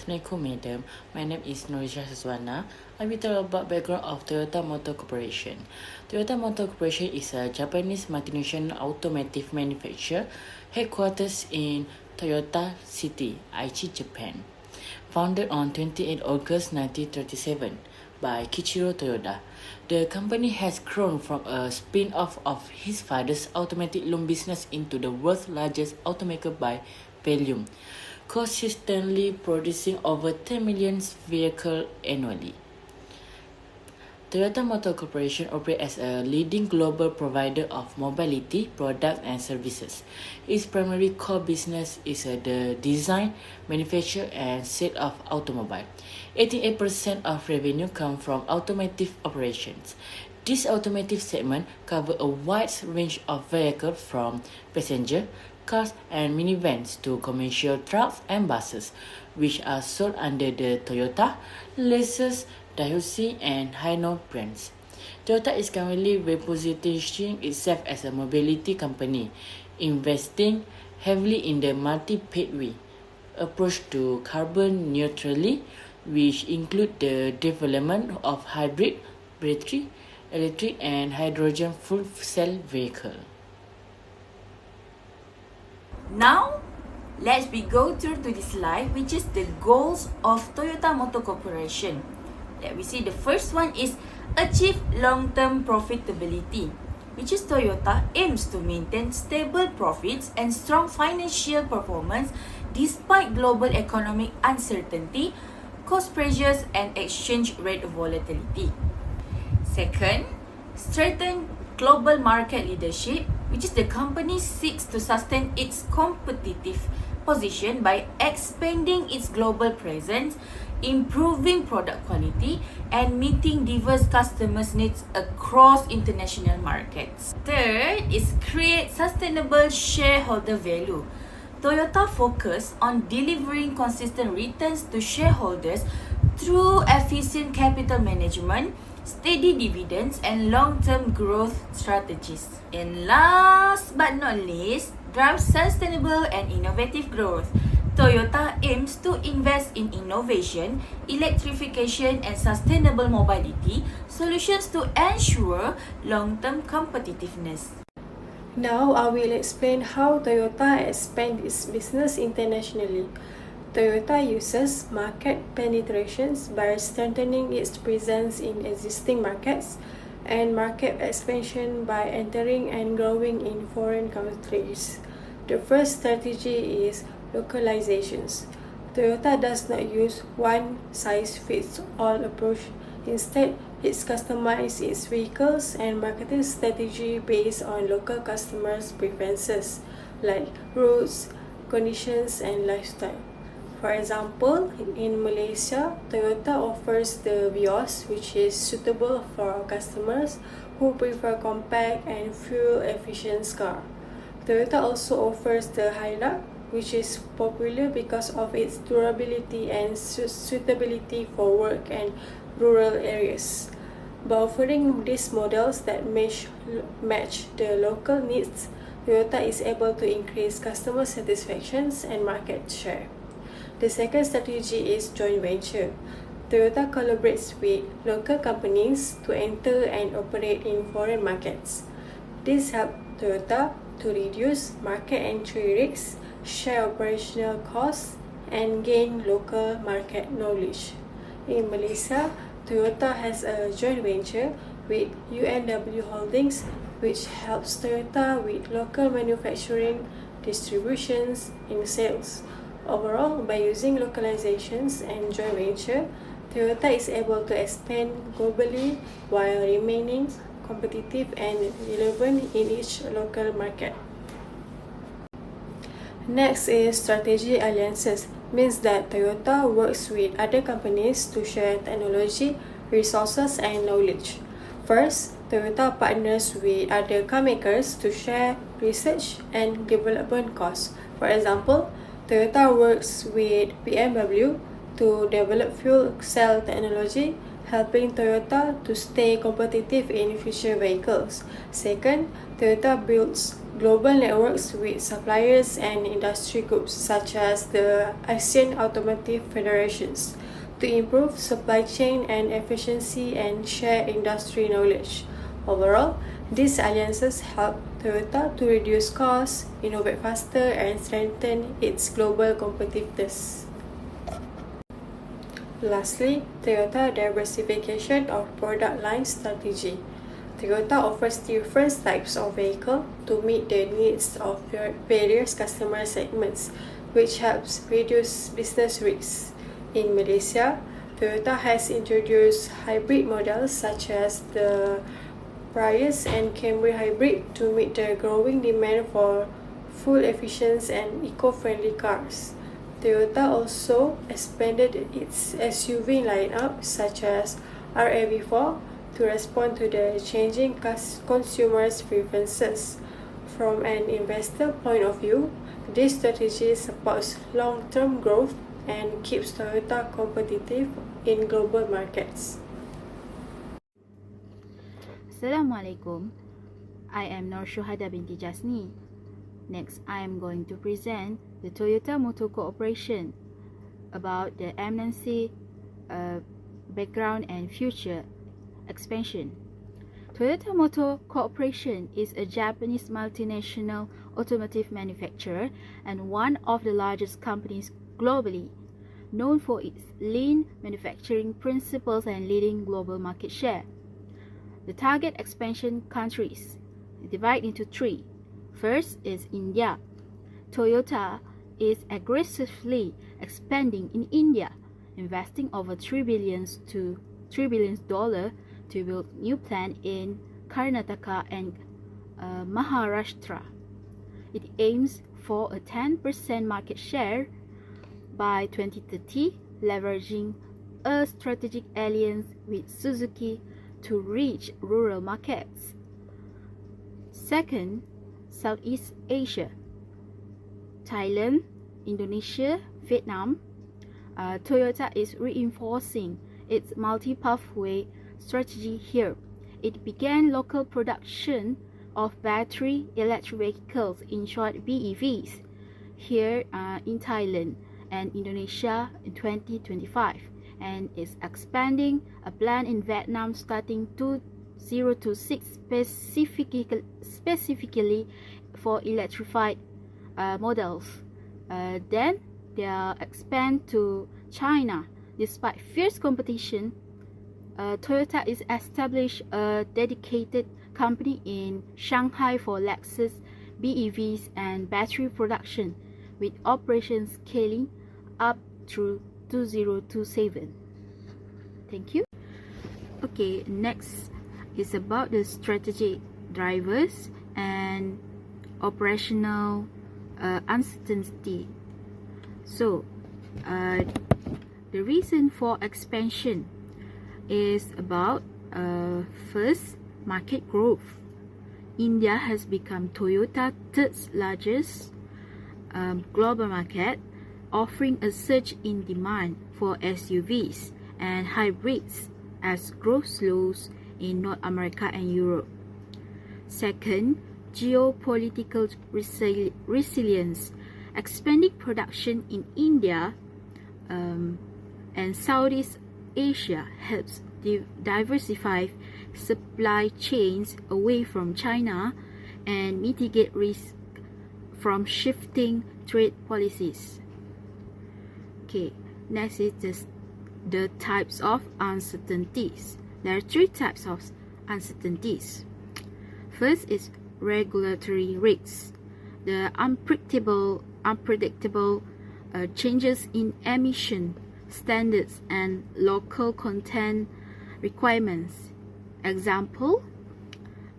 Assalamualaikum, madam. My name is Madam Shahreena. I will tell about background of Toyota Motor Corporation. Toyota Motor Corporation is a Japanese multinational automotive manufacturer headquarters in Toyota City, Aichi, Japan. Founded on 28 August 1937 by Kichiro Toyoda, the company has grown from a spin-off of his father's automatic loan business into the world's largest automaker by volume, consistently producing over 10 million vehicles annually. Toyota Motor Corporation operates as a leading global provider of mobility products and services. Its primary core business is the design, manufacture, and sale of automobiles. 88% of revenue comes from automotive operations. This automotive segment covers a wide range of vehicles from passenger cars and minivans to commercial trucks and buses, which are sold under the Toyota, Lexus, Daihatsu, and Hino brands. Toyota is currently repositioning itself as a mobility company, investing heavily in the multi-pathway approach to carbon neutrality, which include the development of hybrid, battery, electric, and hydrogen fuel cell vehicles. Now, let's go through to this slide, which is the goals of Toyota Motor Corporation. Let me see. The first one is achieve long-term profitability, which is Toyota aims to maintain stable profits and strong financial performance despite global economic uncertainty, cost pressures, and exchange rate volatility. Second, strengthen global market leadership, which is the company seeks to sustain its competitive position by expanding its global presence, improving product quality, and meeting diverse customers' needs across international markets. Third is create sustainable shareholder value. Toyota focus on delivering consistent returns to shareholders through efficient capital management, steady dividends, and long-term growth strategies. And last but not least, drive sustainable and innovative growth. Toyota aims to invest in innovation, electrification, and sustainable mobility solutions to ensure long-term competitiveness. Now I will explain how Toyota expands its business internationally. Toyota uses market penetrations by strengthening its presence in existing markets and market expansion by entering and growing in foreign countries. The first strategy is localizations. Toyota does not use one-size-fits-all approach. Instead, it customizes its vehicles and marketing strategy based on local customers' preferences, like routes, conditions, and lifestyle. For example, in Malaysia, Toyota offers the Vios, which is suitable for customers who prefer compact and fuel-efficient car. Toyota also offers the Hilux, which is popular because of its durability and suitability for work and rural areas. By offering these models that match the local needs, Toyota is able to increase customer satisfaction and market share. The second strategy is joint venture. Toyota collaborates with local companies to enter and operate in foreign markets. This helps Toyota to reduce market entry risks, share operational costs, and gain local market knowledge. In Malaysia, Toyota has a joint venture with UNW Holdings, which helps Toyota with local manufacturing, distributions, and sales. Overall, by using localizations and joint venture, Toyota is able to expand globally while remaining competitive and relevant in each local market. Next is strategic alliances. Means that Toyota works with other companies to share technology, resources, and knowledge. First, Toyota partners with other car makers to share research and development costs. For example, Toyota works with BMW to develop fuel cell technology, helping Toyota to stay competitive in future vehicles. Second, Toyota builds global networks with suppliers and industry groups such as the Asian Automotive Federations to improve supply chain and efficiency and share industry knowledge. Overall, these alliances help Toyota to reduce costs, innovate faster, and strengthen its global competitiveness. Lastly, Toyota diversification of product line strategy. Toyota offers different types of vehicle to meet the needs of various customer segments, which helps reduce business risks. In Malaysia, Toyota has introduced hybrid models such as the Prius and Camry hybrid to meet the growing demand for fuel efficient and eco-friendly cars. Toyota also expanded its SUV lineup such as RAV4 to respond to the changing consumers' preferences. From an investor point of view, this strategy supports long-term growth and keeps Toyota competitive in global markets. Assalamualaikum. I am Nur Shuhada binti Jasni. Next, I am going to present the Toyota Motor Corporation about the MNC background and future expansion. Toyota Motor Corporation is a Japanese multinational automotive manufacturer and one of the largest companies globally, known for its lean manufacturing principles and leading global market share. The target expansion countries divide into three. First is India. Toyota is aggressively expanding in India, investing over $3 billion to build new plant in Karnataka and Maharashtra. It aims for a 10% market share by 2030, leveraging a strategic alliance with Suzuki to reach rural markets. Second, Southeast Asia. Thailand, Indonesia, Vietnam. Toyota is reinforcing its multi-pathway strategy here. It began local production of battery electric vehicles, in short BEVs, here in Thailand and Indonesia in 2025, and is expanding a plant in Vietnam starting 2026 specifically for electrified models. Then they expand to China. Despite fierce competition, Toyota is established a dedicated company in Shanghai for Lexus BEVs and battery production, with operations scaling up through 2027. Thank you. Okay, next is about the strategic drivers and operational uncertainty. So, the reason for expansion is about first, market growth. India has become Toyota's third largest global market, offering a surge in demand for SUVs and hybrids as growth slows in North America and Europe. Second, geopolitical resilience. Expanding production in India and Southeast Asia helps diversify supply chains away from China and mitigate risk from shifting trade policies. Okay, next is the types of uncertainties. There are three types of uncertainties. First is regulatory risks. The unpredictable changes in emission standards and local content requirements. Example,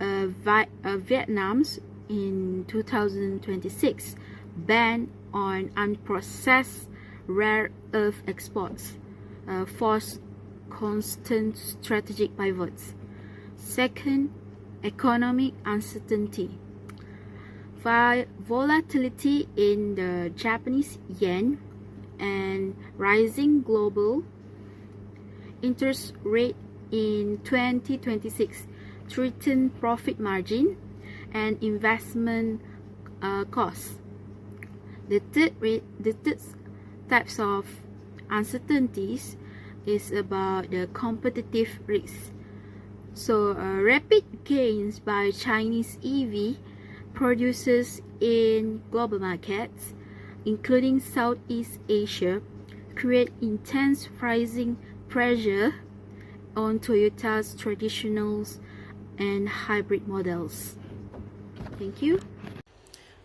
Vietnam's in 2026 ban on unprocessed rare earth exports forced constant strategic pivots. Second, economic uncertainty. Volatility in the Japanese yen and rising global interest rate in 2026 threaten profit margin and investment costs. The third types of uncertainties is about the competitive risks. So rapid gains by Chinese EV producers in global markets, including Southeast Asia, create intense pricing pressure on Toyota's traditional and hybrid models. Thank you.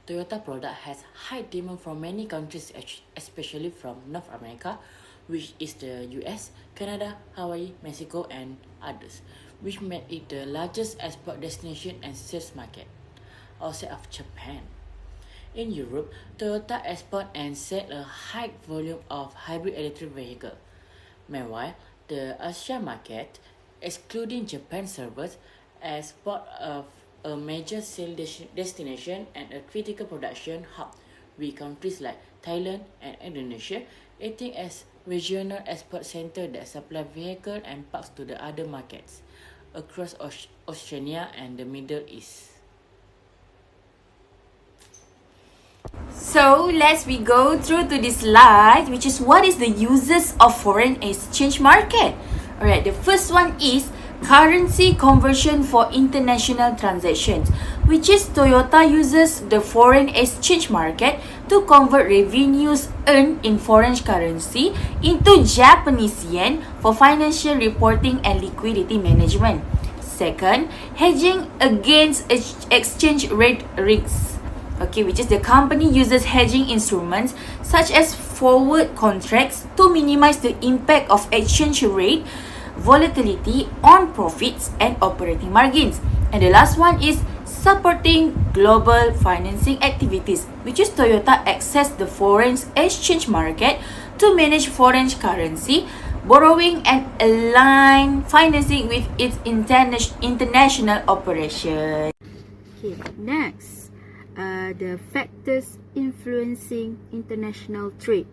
Toyota product has high demand from many countries, especially from North America, which is the US, Canada, Hawaii, Mexico, and others, which made it the largest export destination and sales market outside of Japan. In Europe, Toyota export and sell a high volume of hybrid electric vehicles. Meanwhile, the Asia market, excluding Japan, serves as part of a major sales destination and a critical production hub, with countries like Thailand and Indonesia acting as regional export centers that supply vehicles and parts to the other markets across Oceania and the Middle East. So let's we go through to this slide, which is what is the uses of foreign exchange market. Alright, the first one is currency conversion for international transactions, which is Toyota uses the foreign exchange market to convert revenues earned in foreign currency into Japanese yen for financial reporting and liquidity management. Second, hedging against exchange rate risks. Okay, which is the company uses hedging instruments such as forward contracts to minimize the impact of exchange rate volatility on profits and operating margins. And the last one is supporting global financing activities, which is Toyota access the foreign exchange market to manage foreign currency borrowing and align financing with its international operation. Okay, next. The factors influencing international trade.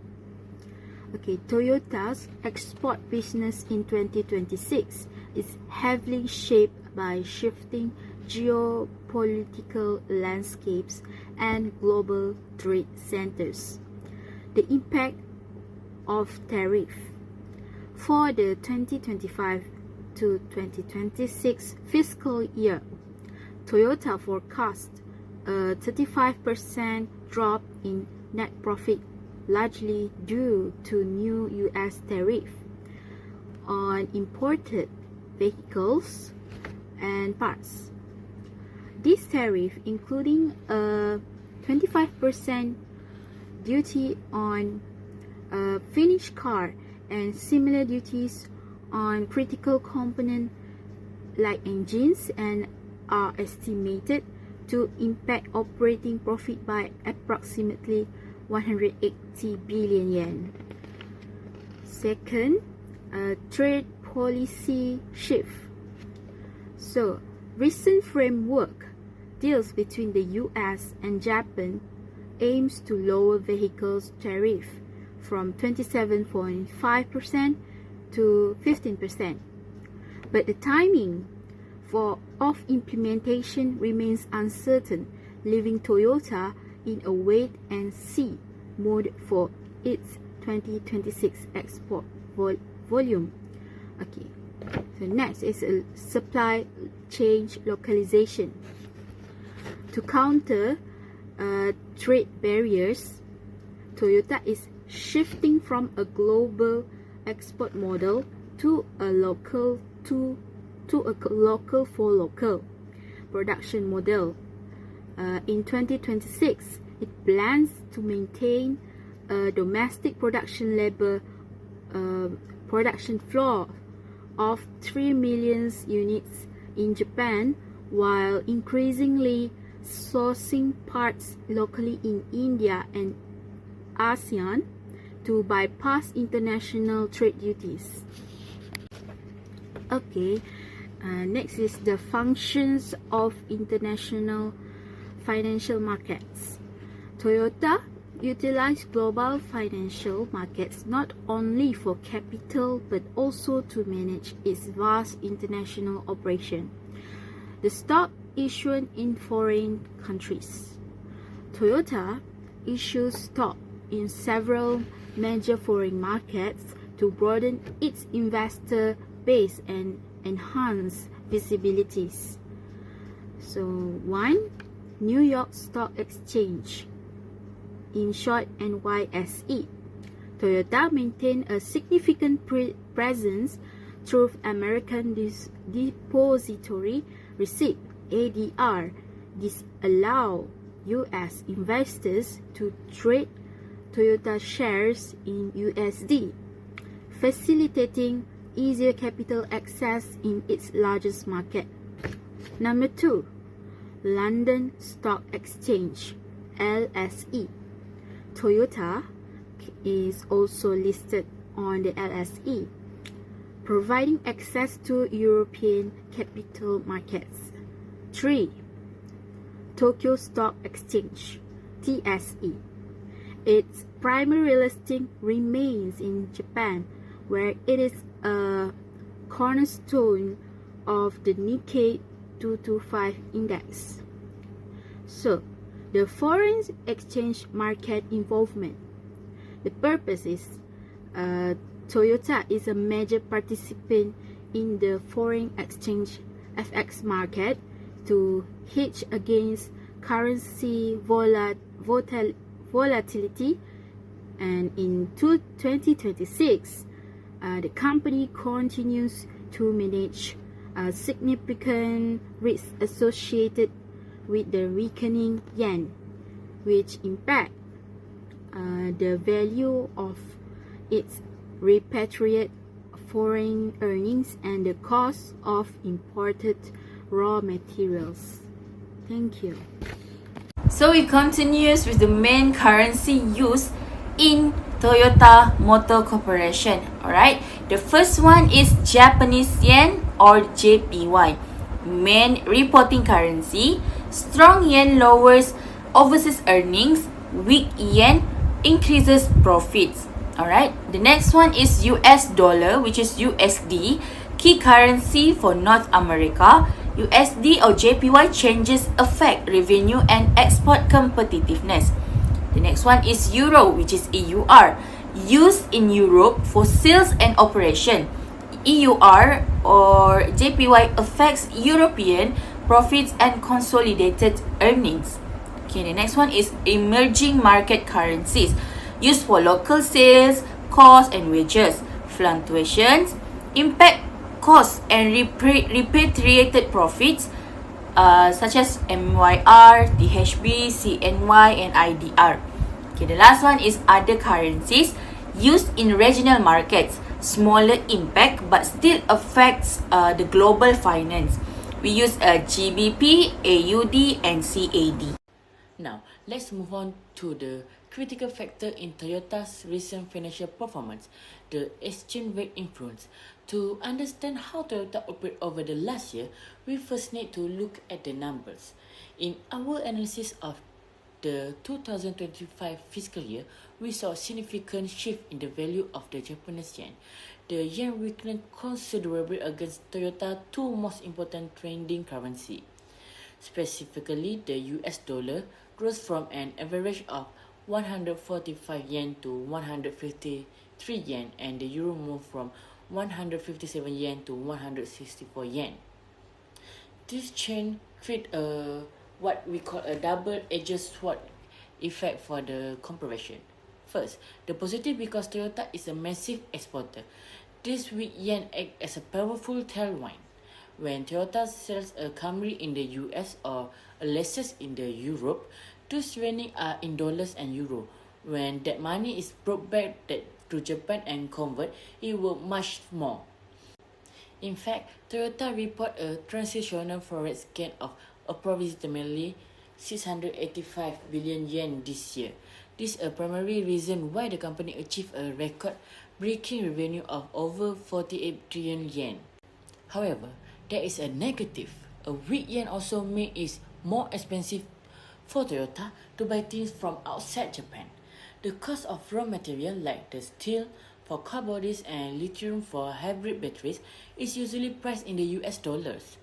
Okay, Toyota's export business in 2026 is heavily shaped by shifting geopolitical landscapes and global trade centers. The impact of tariff. For the 2025 to 2026 fiscal year, Toyota forecast a 35% drop in net profit, largely due to new US tariff on imported vehicles and parts. This tariff, including a 25% duty on a finished car and similar duties on critical components like engines, and are estimated to impact operating profit by approximately 180 billion yen. Second, trade policy shift. So, recent framework deals between the US and Japan aims to lower vehicles tariff from 27.5% to 15%. But the timing of implementation remains uncertain, leaving Toyota in a wait-and-see mode for its 2026 export volume. Okay, so next is a supply chain localization. To counter trade barriers, Toyota is shifting from a global export model to a local for local production model. In 2026, it plans to maintain a domestic production production floor of 3 million units in Japan, while increasingly sourcing parts locally in India and ASEAN to bypass international trade duties. Okay, next is the functions of international financial markets. Toyota utilizes global financial markets not only for capital but also to manage its vast international operation. The stock issued in foreign countries. Toyota issues stock in several major foreign markets to broaden its investor base and enhance visibilities. So 1. New York Stock Exchange, in short NYSE. Toyota maintained a significant presence through American Depository Receipt (ADR). This allows U.S. investors to trade Toyota shares in USD, facilitating easier capital access in its largest market. Number 2. London Stock Exchange (LSE). Toyota is also listed on the LSE, providing access to European capital markets. 3. Tokyo Stock Exchange (TSE). Its primary listing remains in Japan, where it is a cornerstone of the Nikkei 225 index. So, the foreign exchange market involvement. The purpose is Toyota is a major participant in the foreign exchange FX market to hedge against currency volatility, and in 2026, the company continues to manage significant risks associated with the weakening yen, which impact the value of its repatriated foreign earnings and the cost of imported raw materials. Thank you. So we continues with the main currency used in Toyota Motor Corporation. Alright, the first one is Japanese yen or JPY. Main reporting currency. Strong yen lowers overseas earnings. Weak yen increases profits. Alright, the next one is US dollar, which is USD, key currency for North America. USD or JPY changes affect revenue and export competitiveness. The next one is Euro, which is EUR, used in Europe for sales and operation. EUR or JPY affects European profits and consolidated earnings. Okay, the next one is emerging market currencies, used for local sales, costs and wages. Fluctuations impact costs and repatriated profits, such as MYR, DHB, CNY and IDR. Okay, the last one is other currencies used in regional markets. Smaller impact but still affects the global finance. We use GBP, AUD and CAD. Now, let's move on to the critical factor in Toyota's recent financial performance, the exchange rate influence. To understand how Toyota operated over the last year, we first need to look at the numbers. In our analysis of the 2025 fiscal year, we saw a significant shift in the value of the Japanese yen. The yen weakened considerably against Toyota's two most important trading currency. Specifically, the US dollar rose from an average of 145 yen to 153 yen, and the euro moved from 157 yen to 164 yen. This change created what we call a double-edged sword effect for the comparison. First, the positive because Toyota is a massive exporter. This weak yen acts as a powerful tailwind. When Toyota sells a Camry in the US or a Lexus in the Europe, those earnings are in dollars and euro. When that money is brought back to Japan and convert, it will much more. In fact, Toyota report a transitional forex gain of approximately 685 billion yen this year. This is a primary reason why the company achieved a record-breaking revenue of over 48 trillion yen. However, there is a negative. A weak yen also makes it more expensive for Toyota to buy things from outside Japan. The cost of raw material like the steel for car bodies and lithium for hybrid batteries is usually priced in the US dollars.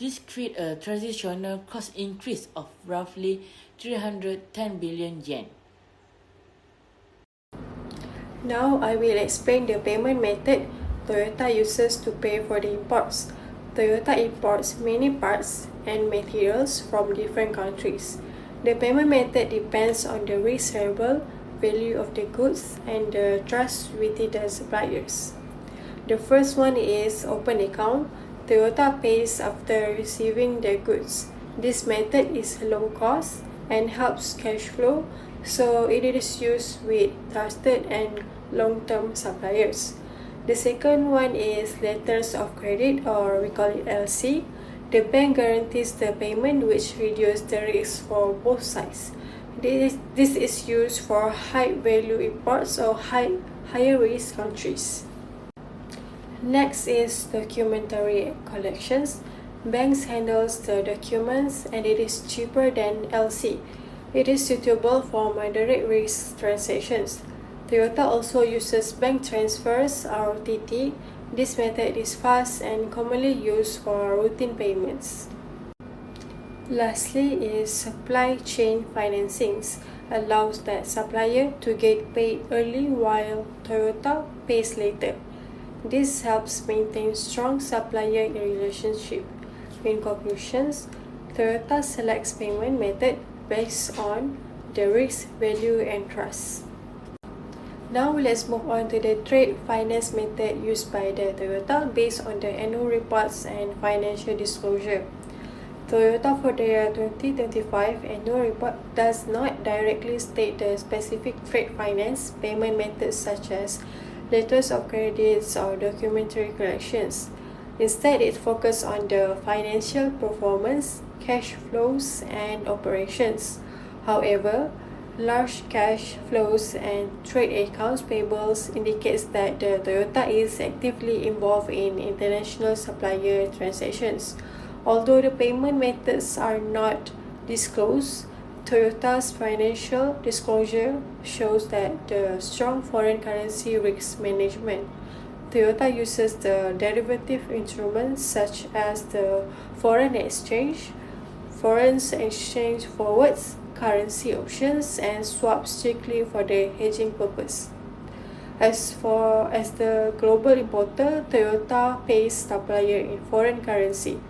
This creates a transitional cost increase of roughly 310 billion yen. Now I will explain the payment method Toyota uses to pay for the imports. Toyota imports many parts and materials from different countries. The payment method depends on the resellable value of the goods and the trust with the suppliers. The first one is open account. Toyota pays after receiving the goods. This method is low cost and helps cash flow, so it is used with trusted and long-term suppliers. The second one is letters of credit, or we call it LC. The bank guarantees the payment, which reduces the risk for both sides. This is used for high-value imports or higher-risk countries. Next is documentary collections. Banks handles the documents and it is cheaper than LC. It is suitable for moderate risk transactions. Toyota also uses bank transfers, or TT. This method is fast and commonly used for routine payments. Lastly is supply chain financings. Allows that supplier to get paid early while Toyota pays later. This helps maintain strong supplier relationship. In conclusions, Toyota selects payment method based on the risk, value, and trust. Now let's move on to the trade finance method used by the Toyota based on the annual reports and financial disclosure. Toyota for their 2025 annual report does not directly state the specific trade finance payment methods such as letters of credits or documentary collections. Instead, it focuses on the financial performance, cash flows, and operations. However, large cash flows and trade accounts payables indicates that the Toyota is actively involved in international supplier transactions. Although the payment methods are not disclosed, Toyota's financial disclosure shows that the strong foreign currency risk management. Toyota uses the derivative instruments such as the foreign exchange forwards, currency options, and swaps strictly for the hedging purpose. As the global importer, Toyota pays supplier in foreign currency.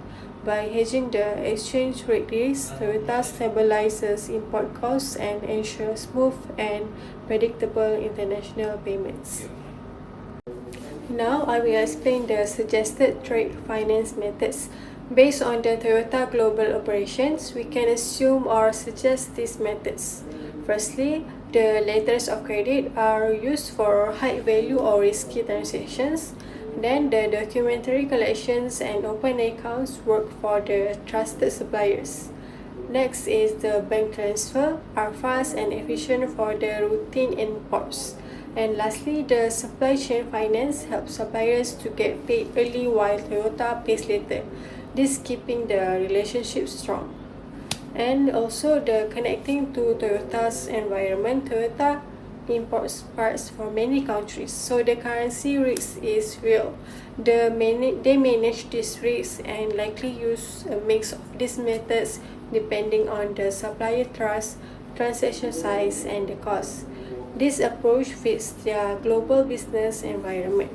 By hedging the exchange rate risk, Toyota stabilizes import costs and ensures smooth and predictable international payments. Now I will explain the suggested trade finance methods. Based on the Toyota global operations, we can assume or suggest these methods. Firstly, the letters of credit are used for high value or risky transactions. Then the documentary collections and open accounts work for the trusted suppliers. Next is the bank transfer are fast and efficient for the routine imports. And lastly, the supply chain finance helps suppliers to get paid early while Toyota pays later. This keeping the relationship strong. And also the connecting to Toyota's environment. Toyota imports parts from many countries, so the currency risk is real. They manage this risk and likely use a mix of these methods depending on the supplier trust, transaction size, and the cost. This approach fits their global business environment.